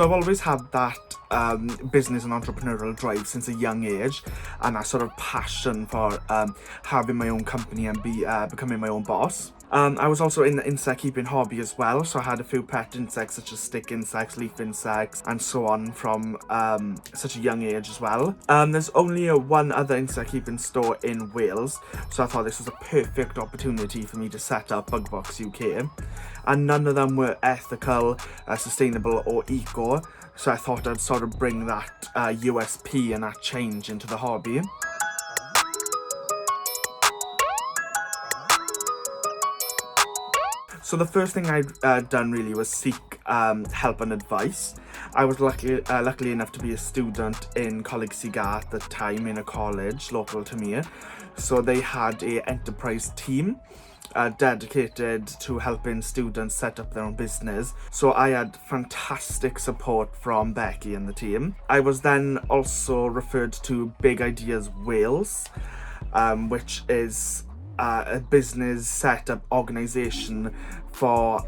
So I've always had that business and entrepreneurial drive since a young age, and that sort of passion for having my own company and becoming my own boss. I was also in the insect keeping hobby as well, so I had a few pet insects such as stick insects, leaf insects, and so on from such a young age as well. There's only one other insect keeping store in Wales, so I thought this was a perfect opportunity for me to set up Bugbox UK. And none of them were ethical, sustainable or eco, so I thought I'd sort of bring that USP and that change into the hobby. So the first thing I'd done really was seek help and advice. I was luckily enough to be a student in Coleg Cigar at the time in a college local to me. So they had a enterprise team dedicated to helping students set up their own business. So I had fantastic support from Becky and the team. I was then also referred to Big Ideas Wales, which is a business setup organisation for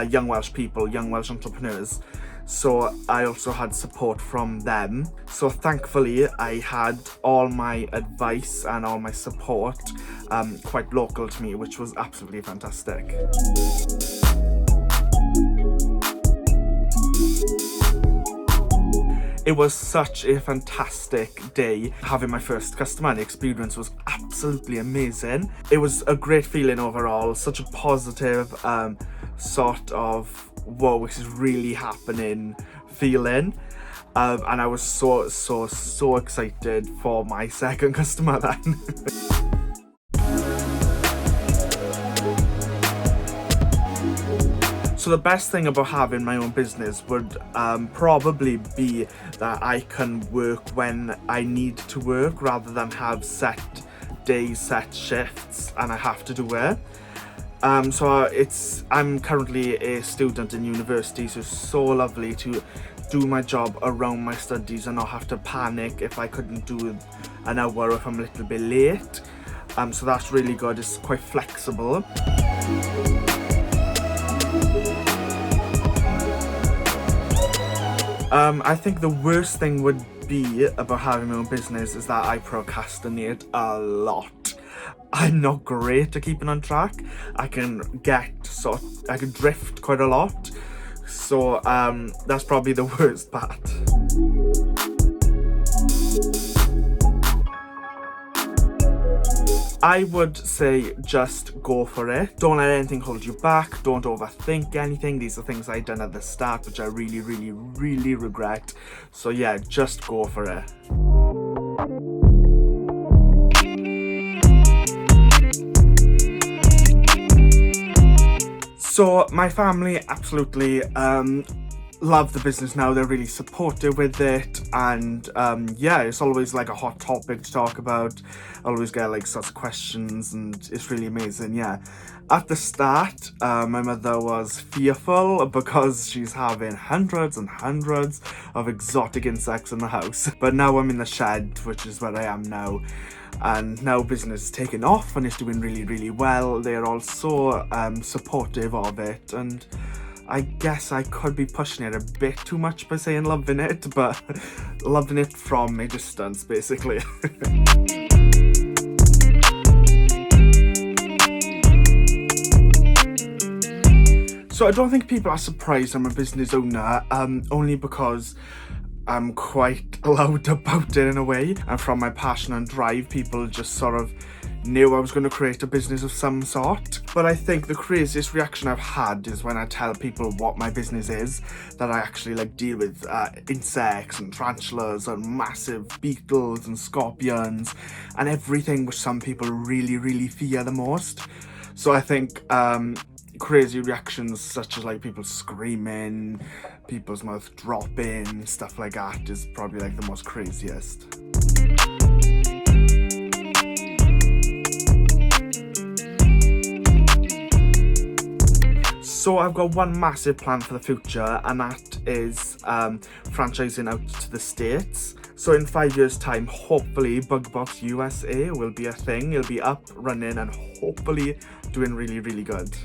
young Welsh people, young Welsh entrepreneurs. So I also had support from them. So thankfully I had all my advice and all my support quite local to me, which was absolutely fantastic. It was such a fantastic day having my first customer. The experience was absolutely amazing. It was a great feeling overall, such a positive sort of, whoa, this is really happening feeling. And I was so excited for my second customer then. So the best thing about having my own business would probably be that I can work when I need to work rather than have set days, set shifts, and I have to do it. I'm currently a student in university, so it's so lovely to do my job around my studies and not have to panic if I couldn't do an hour or if I'm a little bit late. So that's really good. It's quite flexible. I think the worst thing would be about having my own business is that I procrastinate a lot. I'm not great at keeping on track. I can drift quite a lot. So that's probably the worst part. I would say just go for it. Don't let anything hold you back. Don't overthink anything. These are things I'd done at the start, which I really regret. So yeah, just go for it. So my family absolutely love the business now. They're really supportive with it, and yeah, it's always like a hot topic to talk about. I always get like such questions, and it's really amazing. Yeah, at the start my mother was fearful because she's having hundreds and hundreds of exotic insects in the house, but now I'm in the shed, which is where I am now. And now business is taking off and it's doing really well. They're all so supportive of it, and I guess I could be pushing it a bit too much by saying loving it, but loving it from a distance, basically. So I don't think people are surprised I'm a business owner, only because I'm quite loud about it in a way, and from my passion and drive, people just sort of knew I was going to create a business of some sort. But I think the craziest reaction I've had is when I tell people what my business is, that I actually like deal with insects and tarantulas and massive beetles and scorpions and everything which some people really fear the most. So I think crazy reactions such as like people screaming, people's mouth dropping, stuff like that is probably like the most craziest. So I've got one massive plan for the future, and that is franchising out to the States. So in 5 years time, hopefully Bugbox USA will be a thing. It'll be up, running, and hopefully doing really good.